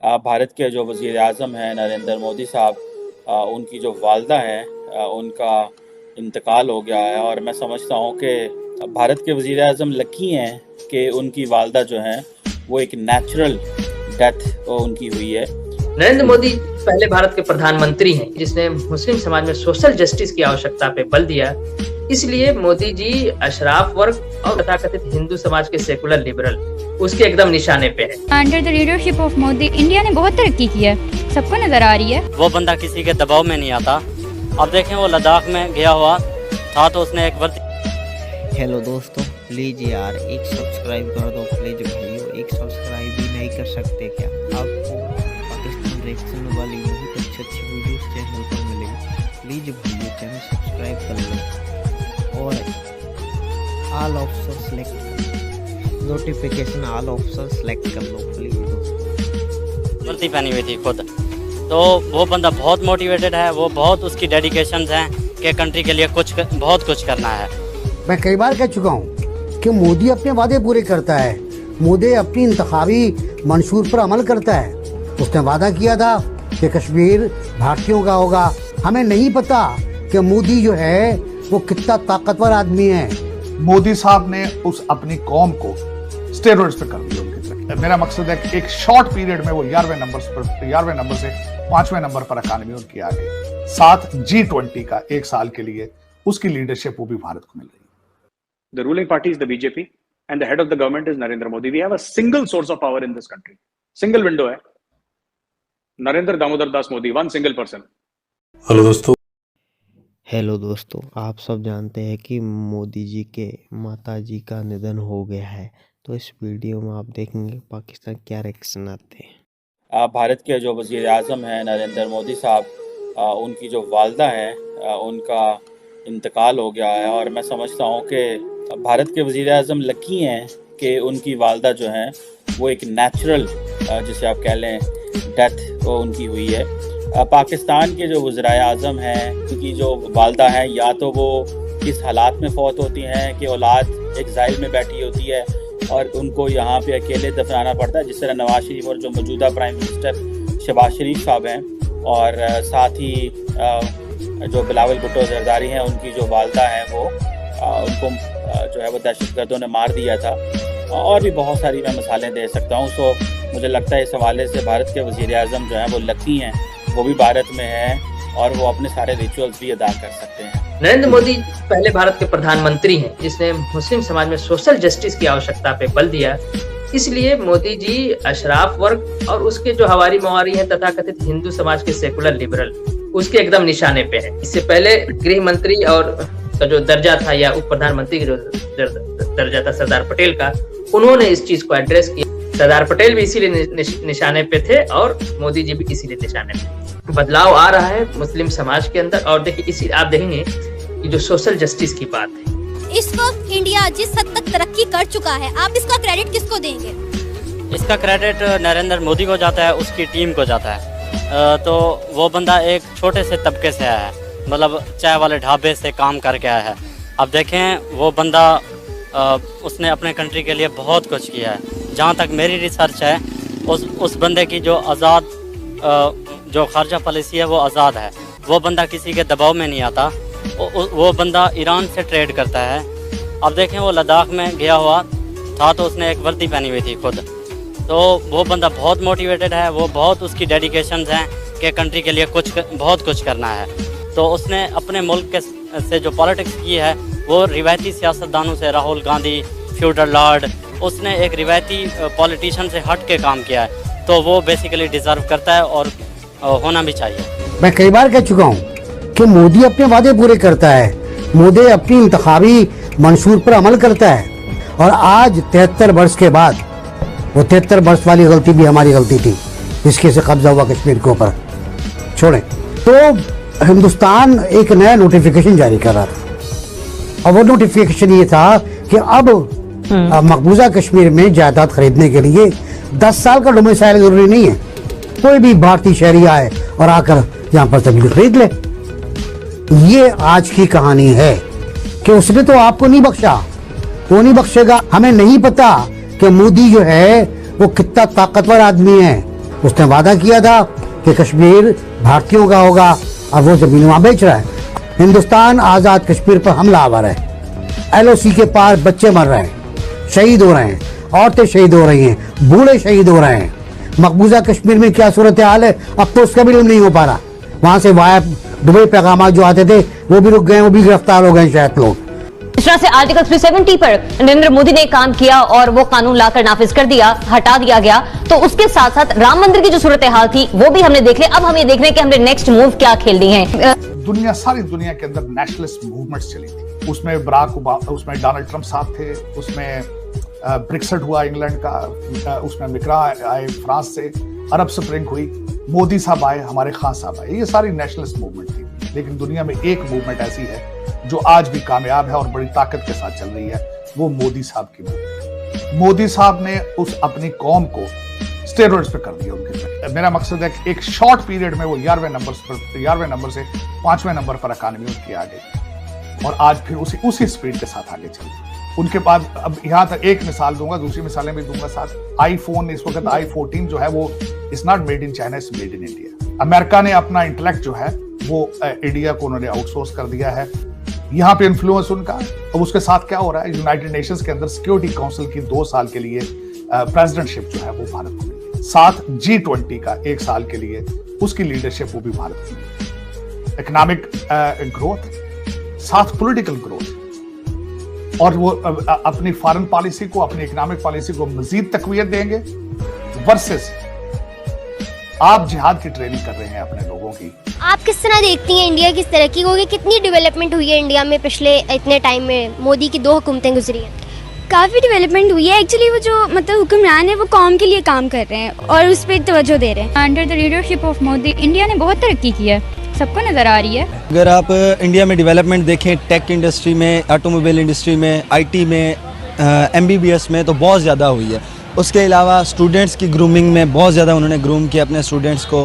भारत के जो वज़ीर आज़म हैं नरेंद्र मोदी साहब, उनकी जो वालदा हैं, उनका इंतकाल हो गया है। और मैं समझता हूँ कि भारत के वज़ीर आज़म लकी हैं कि उनकी वालदा जो हैं वो एक नेचुरल डेथ उनकी हुई है। नरेंद्र मोदी पहले भारत के प्रधानमंत्री हैं जिसने मुस्लिम समाज में सोशल जस्टिस की आवश्यकता पे बल दिया। इसलिए मोदी जी अशराफ वर्ग और तथाकथित हिंदू समाज के सेकुलर लिबरल उसके एकदम निशाने पे है। Under the leadership of Modi India ने बहुत तरक्की की है, सबको नजर आ रही है। वो बंदा किसी के दबाव में नहीं आता। अब देखें, वो लद्दाख में गया हुआ था तो उसने एक वर्दी। हेलो दोस्तों, प्लीज यार एक सब्सक्राइब कर दो प्लीज भाइयों। एक सब्सक्राइब भी नहीं कर सकते क्या? आपको पाकिस्तान रिएक्शन वाली बहुत अच्छी वीडियोस चैनल पर मिलेगी। प्लीज भाइयों चैनल सब्सक्राइब कर लो और ऑल ऑप्शन सेलेक्ट कर, नोटिफिकेशन ऑल ऑप्शन सेलेक्ट कर लो प्लीज दोस्तों। वर्दी पहनी हुई थी खुद, तो वो बंदा बहुत मोटिवेटेड है। वो बहुत उसकी डेडिकेशंस हैं कि कंट्री के लिए बहुत कुछ करना है। मैं कई बार कह चुका हूँ कि मोदी अपने वादे पूरे करता है, मोदी अपनी इंतखाबी मंशूर पर अमल करता है। उसने वादा किया था कि कश्मीर भारतीयों का होगा। हमें नहीं पता कि मोदी जो है वो कितना ताकतवर आदमी है। मोदी साहब ने उस अपनी कौम को स्टेरॉइड्स पे कर दिया उनकी तरफ। मेरा मकसद है कि एक शॉर्ट पीरियड में वो 11वें नंबर से 5वें नंबर पर इकॉनमी उनकी आ गई। साथ G20 का एक साल के लिए उसकी लीडरशिप वो भी भारत को मिल रही है। The ruling party is the BJP and the head of the government is Narendra Modi. We have a single source of power in this country. Single window है Narendra Damodar Das Modi, one single person. Hello दोस्तों, आप सब जानते हैं कि मोदी जी के माता जी का निधन हो गया है। तो इस वीडियो में आप देखेंगे पाकिस्तान क्या रिएक्शन आते हैं। भारत के जो वज़ीर आज़म हैं नरेंद्र मोदी साहब, उनकी जो वालदा हैं, उनका इंतकाल हो गया है। और मैं समझता हूँ कि भारत के वज़ीर आज़म लकी हैं कि उनकी वालदा जो हैं वो एक नेचुरल, जिसे आप कह लें, डेथ उनकी हुई है। पाकिस्तान के जो वज़ीर आज़म हैं, उनकी जो वालदा हैं, या तो वो इस हालात में फौत होती हैं कि औलाद एग्ज़ाइल में बैठी होती है और उनको यहाँ पे अकेले दफनाना पड़ता है, जिस तरह नवाज शरीफ और जो मौजूदा प्राइम मिनिस्टर शहबाज शरीफ साहब हैं, और साथ ही जो बिलावल भुट्टो जरदारी हैं, उनकी जो वालदा हैं वो उनको जो है वो दहशतगर्दों ने मार दिया था। और भी बहुत सारी मैं मिसालें दे सकता हूँ। सो मुझे लगता है इस हवाले से भारत के वज़ीर आज़म जो हैं वो लकी हैं, वो भी भारत में हैं और वो अपने सारे रिचुअल्स भी अदा कर सकते हैं। नरेंद्र मोदी पहले भारत के प्रधानमंत्री हैं जिसने मुस्लिम समाज में सोशल जस्टिस की आवश्यकता पे बल दिया। इसलिए मोदी जी अशराफ वर्ग और उसके जो हवारी मवारी हैं तथाकथित हिंदू समाज के सेकुलर लिबरल उसके एकदम निशाने पे है। इससे पहले गृह मंत्री और का जो दर्जा था या उप प्रधानमंत्री का जो दर्जा था सरदार पटेल का, उन्होंने इस चीज को एड्रेस किया। सरदार पटेल भी इसीलिए निशाने पे थे और मोदी जी भी इसीलिए निशाने पे। बदलाव आ रहा है मुस्लिम समाज के अंदर। और देखिए, इसी आप देखेंगे कि जो सोशल जस्टिस की बात है, इस वक्त इंडिया जिस हद तक तरक्की कर चुका है, आप इसका क्रेडिट किसको देंगे? इसका क्रेडिट नरेंद्र मोदी को जाता है, उसकी टीम को जाता है। तो वो बंदा एक छोटे से तबके से आया है, मतलब चाय वाले ढाबे से काम करके आया है। अब देखें, वो बंदा उसने अपने कंट्री के लिए बहुत कुछ किया है। जहाँ तक मेरी रिसर्च है, उस बंदे की जो आज़ाद जो खारजा पॉलिसी है वो आज़ाद है। वो बंदा किसी के दबाव में नहीं आता। वो बंदा ईरान से ट्रेड करता है। अब देखें, वो लद्दाख में गया हुआ था तो उसने एक वर्दी पहनी हुई थी खुद, तो वो बंदा बहुत मोटिवेटेड है। वो बहुत उसकी डेडिकेशंस हैं कि कंट्री के लिए बहुत कुछ करना है। तो उसने अपने मुल्क से जो पॉलिटिक्स की है वो रिवायती सियासतदानों से, राहुल गांधी, फ्यूडल लॉर्ड, उसने एक रिवायती पॉलिटिशियन से हट के काम किया है। तो वो बेसिकली डिज़र्व करता है और होना भी चाहिए। मैं कई बार कह चुका हूँ कि मोदी अपने वादे पूरे करता है, मोदी अपनी इंतखाबी मंशूर पर अमल करता है। और आज 73 वर्ष के बाद, वो 73 वर्ष वाली गलती भी हमारी गलती थी जिसके से कब्जा हुआ कश्मीर के ऊपर, छोड़ें, तो हिंदुस्तान एक नया नोटिफिकेशन जारी कर रहा था। और वो नोटिफिकेशन ये था कि अब मकबूजा कश्मीर में जायदाद खरीदने के लिए 10 साल का डोमिसाइल जरूरी नहीं है। कोई भी भारतीय शहरी आए और आकर यहाँ पर जमीन खरीद ले। ये आज की कहानी है कि उसने तो आपको नहीं बख्शा, वो नहीं बख्शेगा। हमें नहीं पता कि मोदी जो है वो कितना ताकतवर आदमी है। उसने वादा किया था कि कश्मीर भारतीयों का होगा और वो जमीन वहाँ बेच रहा है। हिंदुस्तान आज़ाद कश्मीर पर हमलावर है। LOC के पार बच्चे मर रहे हैं, शहीद हो रहे हैं, औरतें शहीद हो रही हैं, बूढ़े शहीद हो रहे हैं। मकबूजा कश्मीर में क्या सूरत हाल है, अब तो उसका भी नहीं हो पा रहा। वहाँ से वाया दुबई पैगाम जो आते थे वो भी रुक गए, वो भी गिरफ्तार हो गए शायद लोग। इस तरह से आर्टिकल 370 पर नरेंद्र मोदी ने काम किया और वो कानून लाकर नाफिज कर दिया, हटा दिया गया। तो उसके साथ साथ राम मंदिर की जो सूरत हाल थी वो भी हमने देख ली। अब हम ये देख रहे हैं कि हमने नेक्स्ट मूव क्या खेलनी है। सारी दुनिया के अंदर नेशनलिस्ट मूवमेंट्स चली थी। उसमें उसमें डोनाल्ड ट्रंप साहब थे, उसमें ब्रेक्सिट हुआ इंग्लैंड का, उसमें मिक्रा आए फ्रांस से, अरब स्प्रिंग हुई, मोदी साहब आए, हमारे खान साहब आए। ये सारी नेशनलिस्ट मूवमेंट थी। लेकिन दुनिया में एक मूवमेंट ऐसी है जो आज भी कामयाब है और बड़ी ताकत के साथ चल रही है, वो मोदी साहब की मूवमेंट। मोदी साहब ने उस अपनी कौम को स्टेरॉइड्स पे कर दिया उनके। मेरा मकसद है कि एक शॉर्ट पीरियड में वो 11वें नंबर से 5वें नंबर पर इकॉनमी उनकी आ गई और आज फिर उसी स्पीड के साथ आगे चल। उनके बाद अब यहाँ तक एक मिसाल दूंगा, दूसरी मिसालें भी दूंगा साथ। आईफोन इस वक्त i14 जो है वो it's not made in China, it's made in India. America ने अपना इंटेलेक्ट जो है वो इंडिया को उन्होंने आउटसोर्स कर दिया है। यहाँ पे इन्फ्लुएंस उनका। अब उसके साथ क्या हो रहा है, यूनाइटेड नेशंस के अंदर सिक्योरिटी काउंसिल की 2 साल के लिए प्रेसिडेंटशिप जो है वो भारत को मिली। साथ G20 का 1 साल के लिए उसकी लीडरशिप वो भी भारत को मिली। इकोनॉमिक ग्रोथ, साथ पॉलिटिकल ग्रोथ, और वो अपनी फॉरेन पॉलिसी को, अपनी इकोनॉमिक पॉलिसी को मजीद तकवीत देंगे। वर्सेस आप जिहाद की ट्रेनिंग कर रहे हैं अपने लोगों की। आप किस तरह देखती हैं इंडिया की तरक्की को, कि कितनी डेवलपमेंट हुई है इंडिया में पिछले इतने टाइम में? मोदी की 2 हुकूमतें गुजरी हैं, काफ़ी डेवलपमेंट हुई है। एक्चुअली वो जो मतलब हुक्मरान है वो कौम के लिए काम कर रहे हैं और उस पर तवज्जो दे रहे हैं। Under the leadership of Modi India ने बहुत तरक्की की है, सबको नज़र आ रही है। अगर आप इंडिया में डेवलपमेंट देखें, टेक इंडस्ट्री में, ऑटोमोबाइल इंडस्ट्री में, IT में, MBBS में, तो बहुत ज़्यादा हुई है। उसके अलावा स्टूडेंट्स की ग्रूमिंग में बहुत ज़्यादा उन्होंने ग्रूम किया अपने स्टूडेंट्स को।